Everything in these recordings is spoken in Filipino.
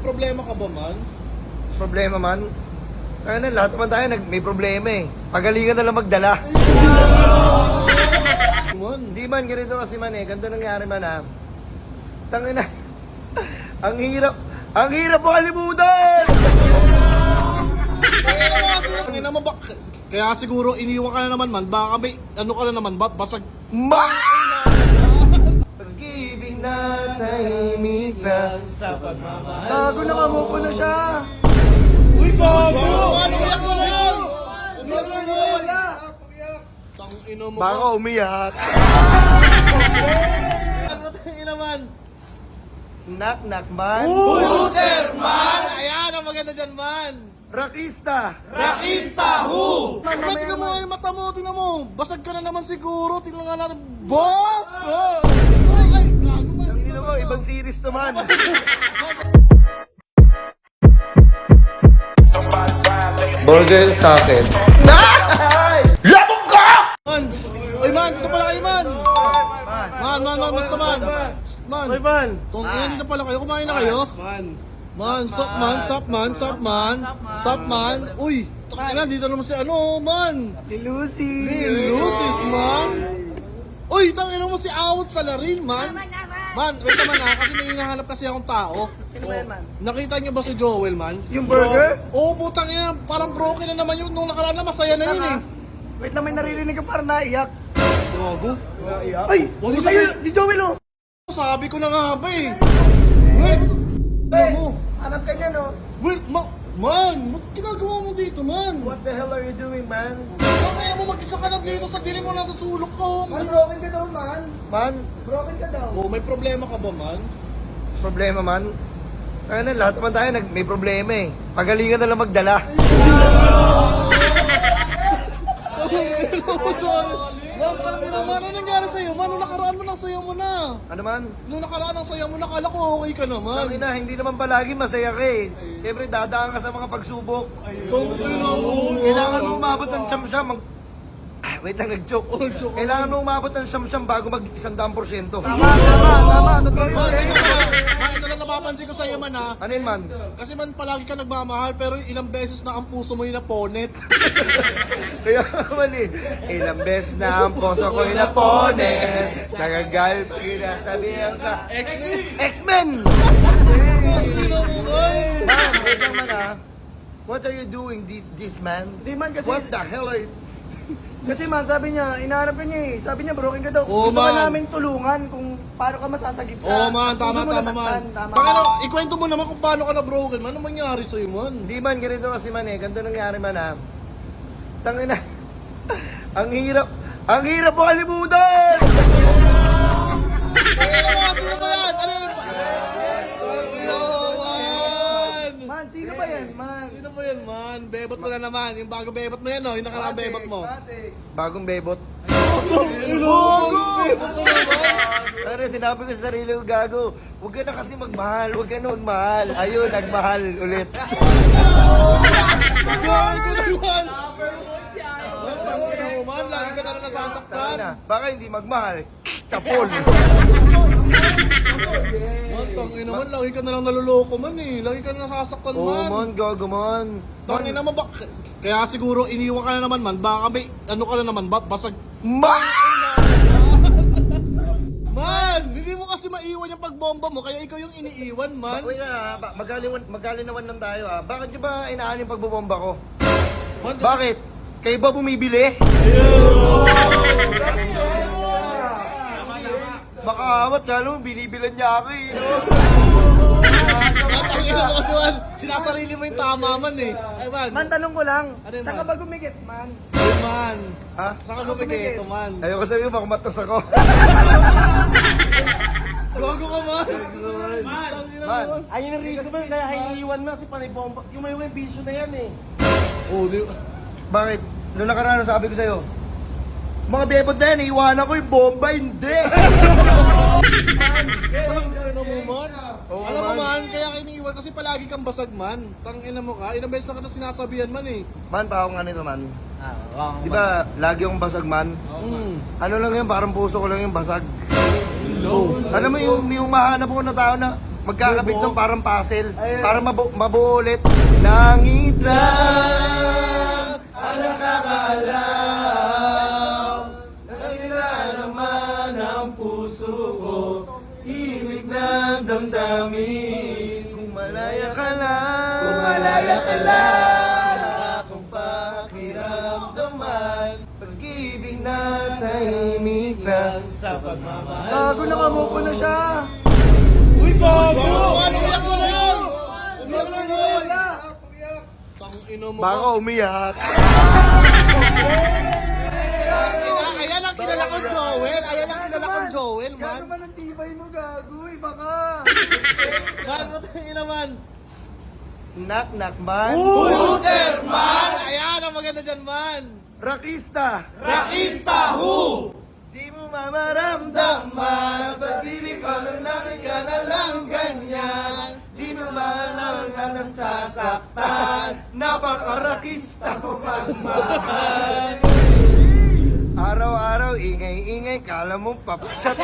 problema ka ba, man? Problema man? Ano, lahat naman tayo may problema eh. Pagalingan na lang magdala. Man. Hindi man, ganito kasi man eh. Ganito nangyari man ah. Tangina. Ang hirap makalimutan! Ang ina mo ba? Kaya siguro iniwan ka na naman, man. Baka may, ano ka na naman ba? Basag. Pag-ibig na tahimik na Sa pagmamahal. Gago, nakamuko na siya. Uy, gago! Ano umiyak mo na yan? Umiyak mo na yan! Tang ina mo Baka umiyak. Ano tang ina man? Knock knock man. Booster man! Ayan ang maganda dyan, man! Rakista. Rakista who? Tingnan mo yung mata mo, tingnan mo. Basag ka na naman siguro. Tingnan nga natin. Boss! Ay, gago man. Tingnan mo, ibang series naman. Burger sa akin. Labog ka! Man! Oy, man! Dito pala kayo, man! Man, basta man! Man! Oy, man. Tong ina, dito pala kayo. Kumain na kayo? Man, sup man. Uy! Tangina, dito naman si ano, man! Lucy. Lucis, man! Uy, tangina mo si Awat Salarin, man! Man, wait naman kasi may hinahanap kasi akong tao. Sino ba yan, man? Nakita niyo ba si Joel, man? Yung burger? Oo, putang ina, parang broken na naman yun. Nung nakaraan na, masaya na yun eh. Wait lang, may naririnig ka parang naiyak. Gago. Ay! Wag mo Sa'yo, sabihin- si Joel oh! Sabi ko na nga ba eh. Wait, Hey, mo. hanap ka niya no? Wait, man, ba't ginagawa mo dito, man? What the hell are you doing, man? Kaya mo mag-isa ka lang dito sa dilim mo nasa sulok ko. broken ka daw, man. Man? Broken ka daw. Oh, may problema ka ba, man? Problema man? Ano, lahat naman tayo may problema eh. Pagalingan na lang magdala. Man, ano nangyari sa'yo? Man, nung nakaraan mo ng sayo mo na. Ano man? Nung nakaraan ng sayo mo na, kala ko okay ka naman. Tangina, hindi naman palagi masaya ka eh. Siyempre, dadaan ka sa mga pagsubok. Kailangan mo umabot ng siyam-siyam. Wait lang, nag-joke. Kailangan mo umabot ng siyam-siyam bago mag-100%. Tama. Totoo Man, yun. ano lang napapansin ko sa'yo, man, ha? Ano yun, man? Kasi man, palagi ka nagmamahal, pero ilang beses na ang puso mo yung naponet. Kaya naman eh. Ilang beses na ang puso ko inaponet. Nagagal pag inasabihan ka. X-Men! Man, wait lang man ah. What are you doing, this man? Di man kasi, What the hell are you... kasi man sabi niya, inaarap ka niya eh. Sabi niya broken ka daw. Oo, Gusto ka man. namin tulungan kung paano ka masasagip sa... Oo, man, puso mo tama, man. nasaktan. Tama. Pakano, ikwento mo naman kung paano ka na broken, man. Ano mangyari sa'yo, man? Hindi man, ganito kasi man eh. Ganito nangyari man ah. Tangina. Ang hirap makalimutan! Sino ba yan? Ano yun? Man! Man, sino ba yan, man? Sino ba yan, man? Bebot mo na naman. Yung bago bebot mo yan, no? Yung nakaraang bebot mo. Bagong bebot. Bebot mo naman. Ano, sinabi ko sa sarili ko, gago, huwag ka na kasi magmahal, huwag ka na magmahal. Ayun, nagmahal ulit. Mahal ko naman. Man, lagi ka na rin nasasaktan. Sana, baka hindi magmahal. Tapol. Man, tangin naman, lagi ka na lang naluloko, man eh. Lagi ka na nasasaktan, Oo man. man, gago man. Tangin naman ba? Kaya siguro iniwan ka na naman, man. Baka may, ano ka na naman ba? Basag. Man, hindi mo kasi maiwan yung pagbomba mo, kaya ikaw yung iniiwan, man. Wait na, magalinawan lang tayo ah. Bakit nyo ba inaan yung pagbobomba ko? Man, Bakit? Kayo ba bumibili? Baka awat, kala mo, binibilan niya ako eh. No? Ang ina mo kasi, man. Sinasarili mo yung tama, man eh. Ay, man. Man, tanong ko lang. Ano yun, Saan ka man? ba gumigit, man? Ay, man. Ha? Saan ka bumigay ito, man? Ayoko sabihin, baka matos ako. Bago ka, man. Man. Tangina mo, Man. man. Ayun ang reason man, kaya iniiwan mo kasi panay bomba. Yung may bisyo na yan eh. Oh, di Bakit? Noong nakaraan, sabi ko sa'yo, mga bebot na yan, iiwanan ko yung bomba, hindi! Ano mo, man? Oo, Alam mo, man. man, kaya ka iniiwan kasi palagi kang basag, man. Tangina mo ka. Ilang beses na kita sinasabihan, man eh. Man, pa akong ano ito, man. Di ba, lagi akong basag, man? Ano lang yun, parang puso ko lang yung basag. Alam mo yung mahanap ko na tao na magkakabit ng parang puzzle. Para mabuo ulit. Langit lang ang nakakaalam. Naman ang puso ko, ibig na damdamin. Kung malaya ka lang, akong pakiramdaman. Pag-ibig na tahimik lang sa pagmamahal. Gago, nakamuko na siya. Uy, gago! Ano umiyak mo na yun? Umiyak mo na yun. Tangina mo. Baka umiyak. Ayan ang kilala ko Joel. Ayan ang kilala ko Joel, man. Gago man ang tibay mo, gago. Baka. Gago tayo naman. Knock knock man. Loser, man! Ayan ang maganda dyan, man. Rakista. Rakista, who? Di mo mamaramdaman sa pag-ibig ko nung nakita na lang ganyan. Di mo maalam na nasasaktan. Napakarakista mo magmahal. Araw-araw, ingay-ingay, kala mo papasat.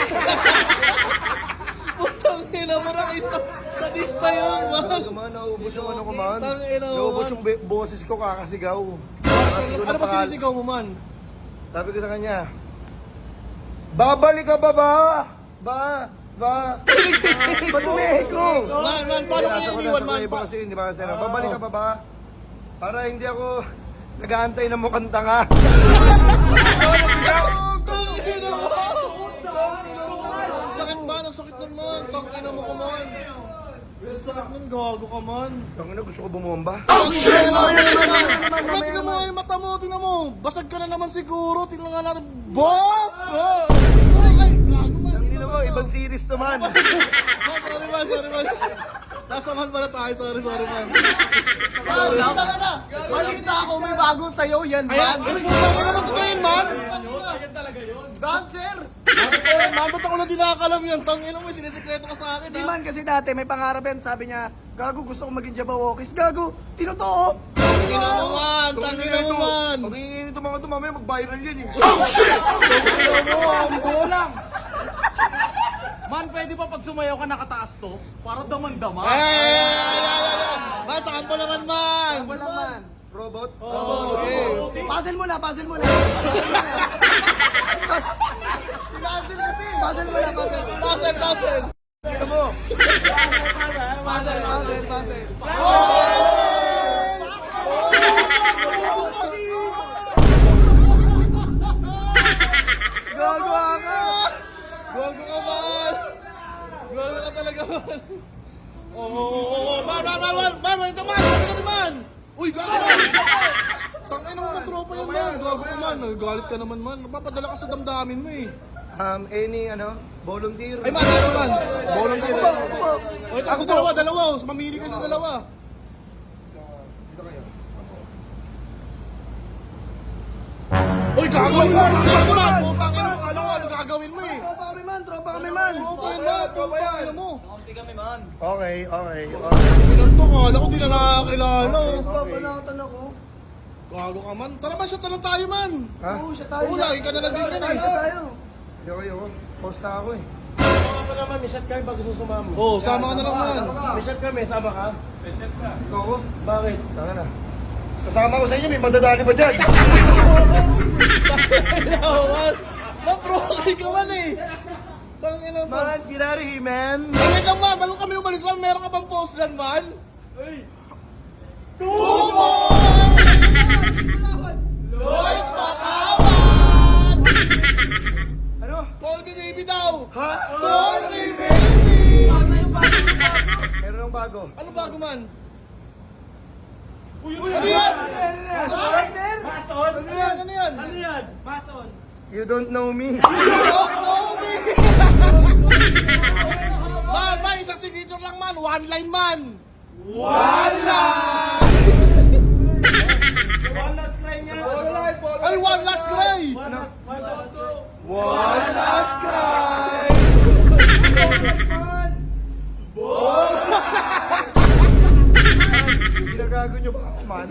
Putang ina mo, Rakista. Sadista yun, man. Man, naubos yung ano ko man. Tangina mo, Naubos man. yung boses ko kakasigaw. Kakasigaw Ano ng ba pangalan. sinisigaw mo, man? Sabi ko sa kanya, babalik ka ba ba? Ba? Ba't Mexico? Man, paano kayo iniwan, man? Iba kasi, hindi ba? Sir, babalik ka ba ba? Para hindi ako nag-aantay na mukhang tanga. Tangina mo! Sakit ba? Ang sakit naman. Tangina mo ka, man. Sakit nun, gago ka, man. Tangina, gusto ko bumomba. Tingnan mo yung mata mo, tingnan mo. Basag ka na naman siguro. Tingnan nga natin. Boss! Ay, gago, man. Tangina mo, ibang series naman. Man, sorry, man. Nasa man pala tayo. Sorry, man. Balita ako, may bagong sayo yan, Ayan, man. ano naman ito yun, man? Dancer! Man, ba't ako na di nakakalam yan? Tangina mo, sinisikreto ka sa akin, Di ha? man kasi dati may pangarap yan, sabi niya, gago gusto ko maging Jabawokis. Gago, tinotoo. Tangina mo, man. Tangina mo, man. Pag iinit ito mga ito, mamaya mag-viral yan eh. Buo lang! Man, pwede ba pag sumayaw ka nakataas to? Para daman-dama. Ay! Man, sa kampo naman, man. Wala man. Robot? Okay. Puzzle mo na. Puzzle Puzzle mo na, puzzle. Ito mo. Puzzle. Gago ka! Gago ka, man. Gago ka talaga, man. Oo. Man, ito, man. Ito naman. Uy, gago man. Tangina mo, tropa yun, man. Gago ka, man. Galit ka naman, man. Napapadala ka sa damdamin mo, eh. Any, volunteer? Ay, man, ano, man. Volunteer. O, ito, dalawa. Mamili kayo sa dalawa. Uy, gago! Gago na! Putang ina mo, kala ko ano gagawin mo, eh. Tropa kami man, tropa kami man. Tropa yun, man. Putang ina mo. Okay. Ilan to, kala ko di na nakakilala, oh. Papanatan ako. Gago ka, man. Tara, man, shot na lang tayo, man. Ha? Oo, siya tayo. Oo, lagi ka na lang din Siya yan, tayo, eh. siya tayo. Ayoko. Post na ako eh. Sama naman, may shot kami bago susumamo. Oo, sama ka na lang, man. May shot kami, sama ka? Ikaw ko. Bakit? Tanga na. Sasama ko sa inyo, may madadali ba dyan? Oo, man. Man, bro, ka man, eh. Tangina, man. Man, get out of here, man. Wait lang, man. Bago kami umalis, man, meron ka bang post dyan, man? Tumo! Lloyd Patawan! Ano? Call me baby daw! Ha? Call me baby! Meron ng bago. Ano bago, man? Uy, ano yan? Mason! Ano yan? Ano yan? Ano yan? Mason! You don't know me. Man, isang signature lang, man. One line, man. One line! One last cry niya! Ay, one last cry! One last cry. Ginagago nyo ba ako, man?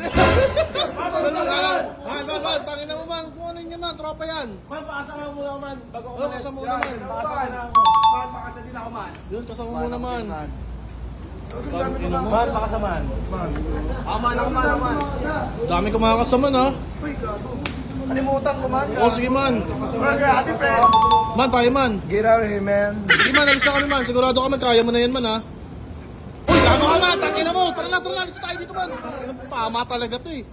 Man, tangin na mo, man. Kung ano yun, man. Tropa yan. Man, pakasama mo muna man. Bago Oo, kasama mo naman. Pakasama na ako. Man, makasa din ako man. Yun, kasama mo naman. Man, makasamahan. Aman ako, man. Dami ko mga kasama na. Uy, gago. Kalimutan ko man. Oh, sige man. Bro, grabe, friend. Man, tayo man. Get out of here, man. Sige man, alis na kami man. Sigurado kami, kaya mo na yan man ha. Uy, gago ka man. Tangina mo. Tara na, alis tayo dito man. Tangina mo, tama talaga to eh.